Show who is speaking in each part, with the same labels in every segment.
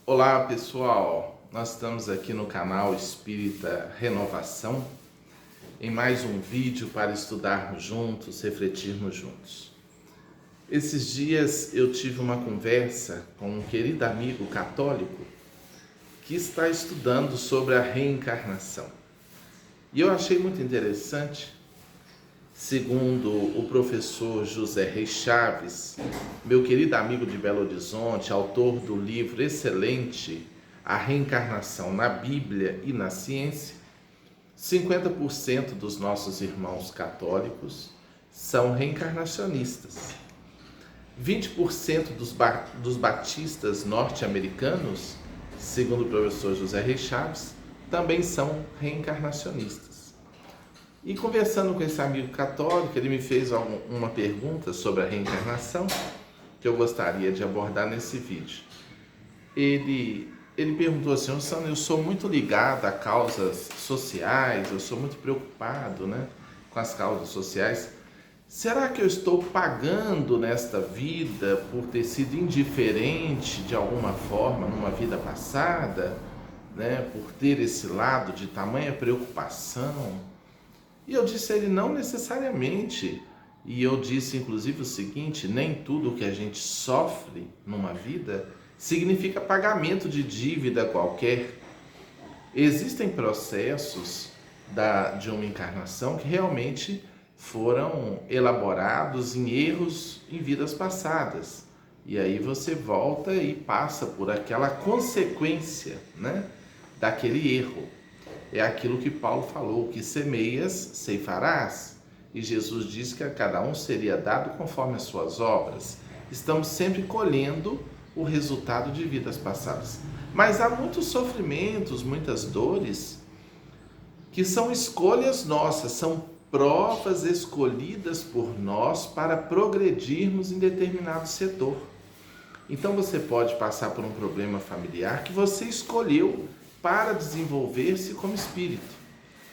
Speaker 1: Olá pessoal, nós estamos aqui no canal Espírita Renovação em mais um vídeo para estudarmos juntos, refletirmos juntos. Esses dias eu tive uma conversa com um querido amigo católico que está estudando sobre a reencarnação. E eu achei muito interessante, segundo o professor José Reis Chaves, meu querido amigo de Belo Horizonte, autor do livro excelente A Reencarnação na Bíblia e na Ciência, 50% dos nossos irmãos católicos são reencarnacionistas. 20% dos batistas norte-americanos, segundo o professor José Reis Chaves, também são reencarnacionistas. E conversando com esse amigo católico, ele me fez uma pergunta sobre a reencarnação que eu gostaria de abordar nesse vídeo. Ele perguntou assim: Sandro, eu sou muito ligado a causas sociais, eu sou muito preocupado, com as causas sociais. Será que eu estou pagando nesta vida por ter sido indiferente de alguma forma numa vida passada, por ter esse lado de tamanha preocupação? E eu disse a ele: não necessariamente. E eu disse inclusive o seguinte: nem tudo que a gente sofre numa vida significa pagamento de dívida qualquer. Existem processos de uma encarnação que realmente foram elaborados em erros em vidas passadas. E aí você volta e passa por aquela consequência, daquele erro. É aquilo que Paulo falou: que semeias, ceifarás. E Jesus disse que a cada um seria dado conforme as suas obras. Estamos sempre colhendo o resultado de vidas passadas. Mas há muitos sofrimentos, muitas dores, que são escolhas nossas, são provas escolhidas por nós para progredirmos em determinado setor. Então você pode passar por um problema familiar que você escolheu para desenvolver-se como espírito.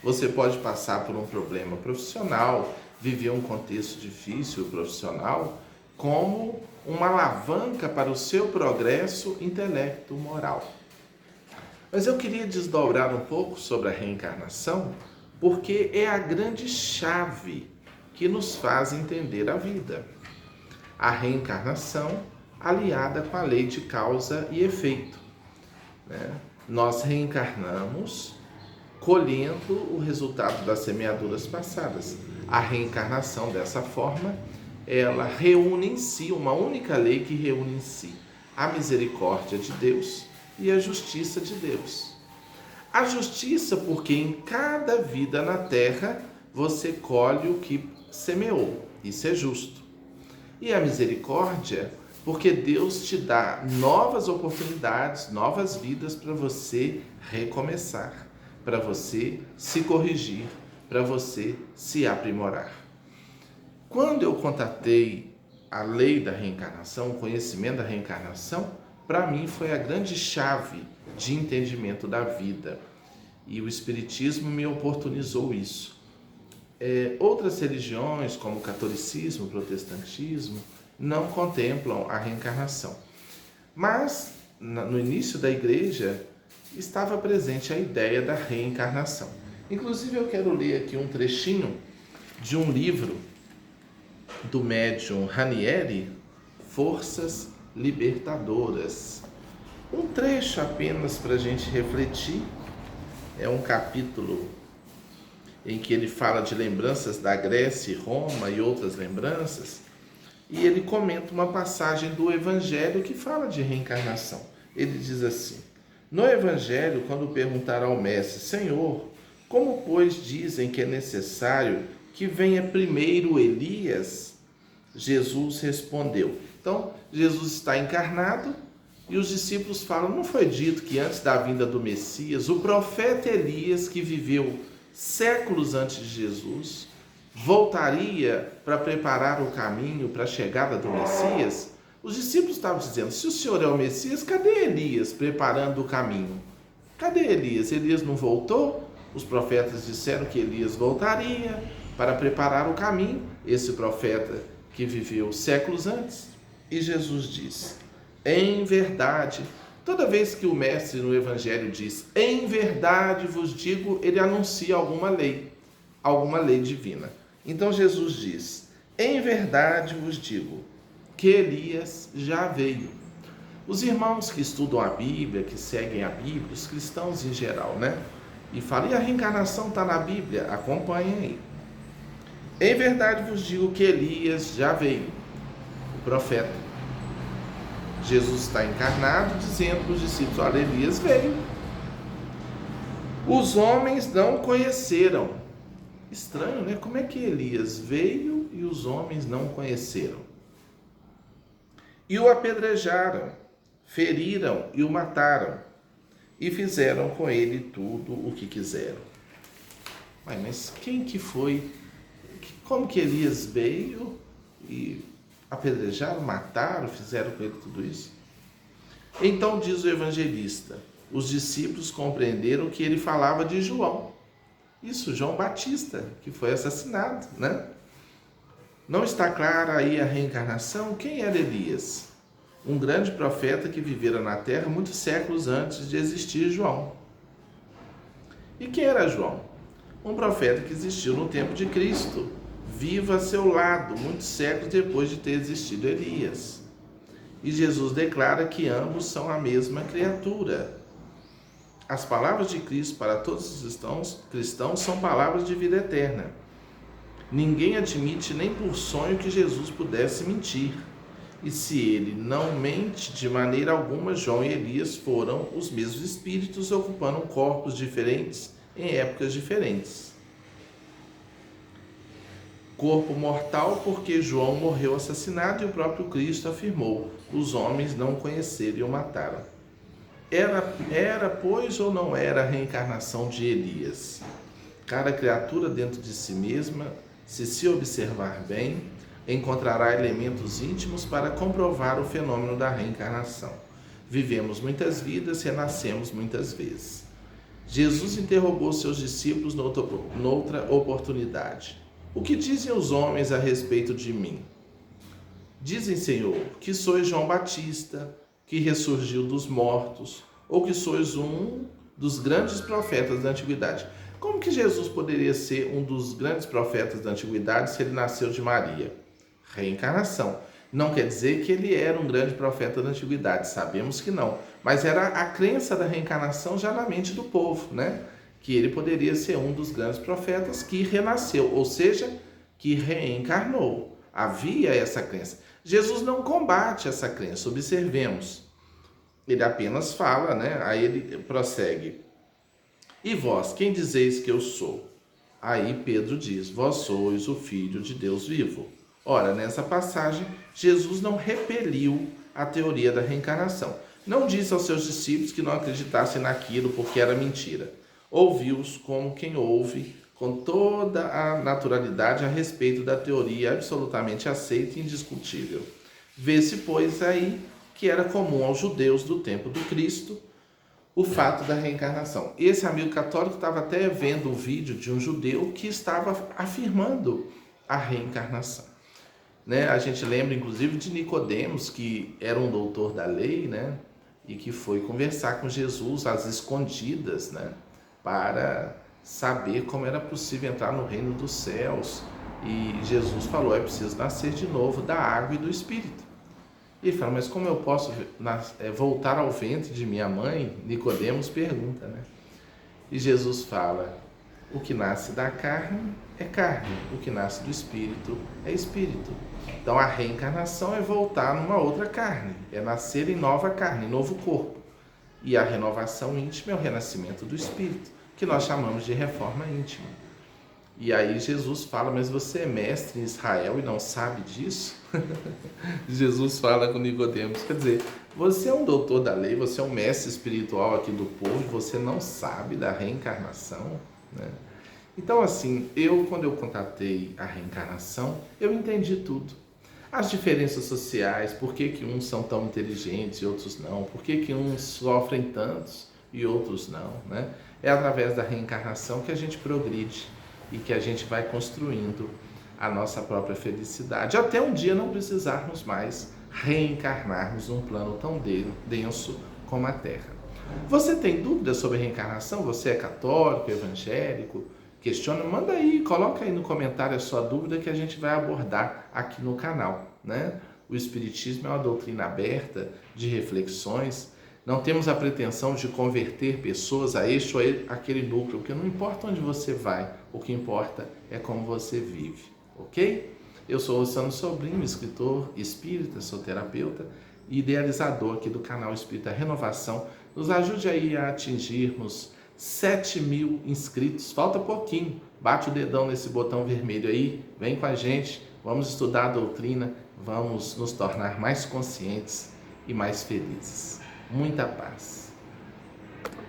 Speaker 1: Você pode passar por um problema profissional, viver um contexto difícil profissional, como uma alavanca para o seu progresso intelecto-moral. Mas eu queria desdobrar um pouco sobre a reencarnação, porque é a grande chave que nos faz entender a vida. A reencarnação aliada com a lei de causa e efeito, Nós reencarnamos colhendo o resultado das semeaduras passadas. A reencarnação, dessa forma, ela reúne em si, uma única lei que reúne em si a misericórdia de Deus e a justiça de Deus. A justiça, porque em cada vida na terra você colhe o que semeou, isso é justo. E a misericórdia, porque Deus te dá novas oportunidades, novas vidas para você recomeçar, para você se corrigir, para você se aprimorar. Quando eu contatei a lei da reencarnação, o conhecimento da reencarnação, para mim foi a grande chave de entendimento da vida. E o Espiritismo me oportunizou isso. Outras religiões, como o catolicismo, o protestantismo, não contemplam a reencarnação. Mas, no início da igreja, estava presente a ideia da reencarnação. Inclusive, eu quero ler aqui um trechinho de um livro do médium Ranieri, Forças Libertadoras. Um trecho apenas para a gente refletir. É um capítulo em que ele fala de lembranças da Grécia e Roma e outras lembranças. E ele comenta uma passagem do Evangelho que fala de reencarnação. Ele diz assim: no Evangelho, quando perguntaram ao Mestre: Senhor, como pois dizem que é necessário que venha primeiro Elias? Jesus respondeu. Então, Jesus está encarnado e os discípulos falam: não foi dito que antes da vinda do Messias, o profeta Elias, que viveu séculos antes de Jesus, voltaria para preparar o caminho para a chegada do Messias? Os discípulos estavam dizendo: se o Senhor é o Messias, cadê Elias preparando o caminho? Cadê Elias? Elias não voltou? Os profetas disseram que Elias voltaria para preparar o caminho, esse profeta que viveu séculos antes. E Jesus disse: em verdade. Toda vez que o mestre no Evangelho diz, em verdade vos digo, ele anuncia alguma lei divina. Então Jesus diz, em verdade vos digo, que Elias já veio. Os irmãos que estudam a Bíblia, que seguem a Bíblia, os cristãos em geral, né? E falam, e a reencarnação está na Bíblia? Acompanhem aí. Em verdade vos digo que Elias já veio, o profeta. Jesus está encarnado, dizendo para os discípulos, olha, Elias veio. Os homens não conheceram. Estranho, né? Como é que Elias veio e os homens não conheceram? E o apedrejaram, feriram e o mataram, e fizeram com ele tudo o que quiseram. Mas quem que foi? Como que Elias veio e apedrejaram, mataram, fizeram com ele tudo isso? Então diz o evangelista, os discípulos compreenderam que ele falava de João. Isso, João Batista, que foi assassinado, né? Não está clara aí a reencarnação? Quem era Elias? Um grande profeta que vivera na terra muitos séculos antes de existir João. E quem era João? Um profeta que existiu no tempo de Cristo, vivo a seu lado, muitos séculos depois de ter existido Elias. E Jesus declara que ambos são a mesma criatura. As palavras de Cristo para todos os cristãos são palavras de vida eterna. Ninguém admite nem por sonho que Jesus pudesse mentir. E se ele não mente de maneira alguma, João e Elias foram os mesmos espíritos ocupando corpos diferentes em épocas diferentes. Corpo mortal porque João morreu assassinado e o próprio Cristo afirmou, os homens não o conheceram e o mataram. Era, pois, ou não era a reencarnação de Elias? Cada criatura dentro de si mesma, se observar bem, encontrará elementos íntimos para comprovar o fenômeno da reencarnação. Vivemos muitas vidas, renascemos muitas vezes. Jesus interrogou seus discípulos noutra oportunidade. O que dizem os homens a respeito de mim? Dizem, Senhor, que sois João Batista, que ressurgiu dos mortos, ou que sois um dos grandes profetas da antiguidade. Como que Jesus poderia ser um dos grandes profetas da antiguidade se ele nasceu de Maria? Reencarnação. Não quer dizer que ele era um grande profeta da antiguidade, sabemos que não. Mas era a crença da reencarnação já na mente do povo, né? Que ele poderia ser um dos grandes profetas que renasceu, ou seja, que reencarnou. Havia essa crença. Jesus não combate essa crença, observemos. Ele apenas fala, né? Aí ele prossegue. E vós, quem dizeis que eu sou? Aí Pedro diz, vós sois o Filho de Deus vivo. Ora, nessa passagem, Jesus não repeliu a teoria da reencarnação. Não disse aos seus discípulos que não acreditassem naquilo porque era mentira. Ouviu-os como quem ouve com toda a naturalidade a respeito da teoria absolutamente aceita e indiscutível. Vê-se, pois, aí que era comum aos judeus do tempo do Cristo o fato da reencarnação. Esse amigo católico estava até vendo o vídeo de um judeu que estava afirmando a reencarnação. Né? A gente lembra, inclusive, de Nicodemos, que era um doutor da lei, né? E que foi conversar com Jesus às escondidas, né? Para saber como era possível entrar no reino dos céus. E Jesus falou, é preciso nascer de novo da água e do Espírito. E ele fala, mas como eu posso voltar ao ventre de minha mãe? Nicodemos pergunta, né? E Jesus fala, o que nasce da carne é carne, o que nasce do Espírito é Espírito. Então a reencarnação é voltar numa outra carne, é nascer em nova carne, em novo corpo. E a renovação íntima é o renascimento do Espírito, que nós chamamos de reforma íntima. E aí Jesus fala, mas você é mestre em Israel e não sabe disso? Jesus fala com Nicodemos, quer dizer, você é um doutor da lei, você é um mestre espiritual aqui do povo, e você não sabe da reencarnação, né? Então assim, quando eu contatei a reencarnação, eu entendi tudo. As diferenças sociais, por que uns são tão inteligentes e outros não, por que uns sofrem tantos e outros não, né? É através da reencarnação que a gente progride e que a gente vai construindo a nossa própria felicidade, até um dia não precisarmos mais reencarnarmos num plano tão denso como a Terra. Você tem dúvidas sobre reencarnação? Você é católico, evangélico? Questiona, manda aí, coloca aí no comentário a sua dúvida que a gente vai abordar aqui no canal, né? O Espiritismo é uma doutrina aberta de reflexões. Não temos a pretensão de converter pessoas a este ou aquele núcleo, porque não importa onde você vai, o que importa é como você vive, ok? Eu sou o Luciano Sobrinho, escritor espírita, sou terapeuta e idealizador aqui do canal Espírita Renovação. Nos ajude aí a atingirmos 7.000 inscritos, falta pouquinho, bate o dedão nesse botão vermelho aí, vem com a gente, vamos estudar a doutrina, vamos nos tornar mais conscientes e mais felizes. Muita paz.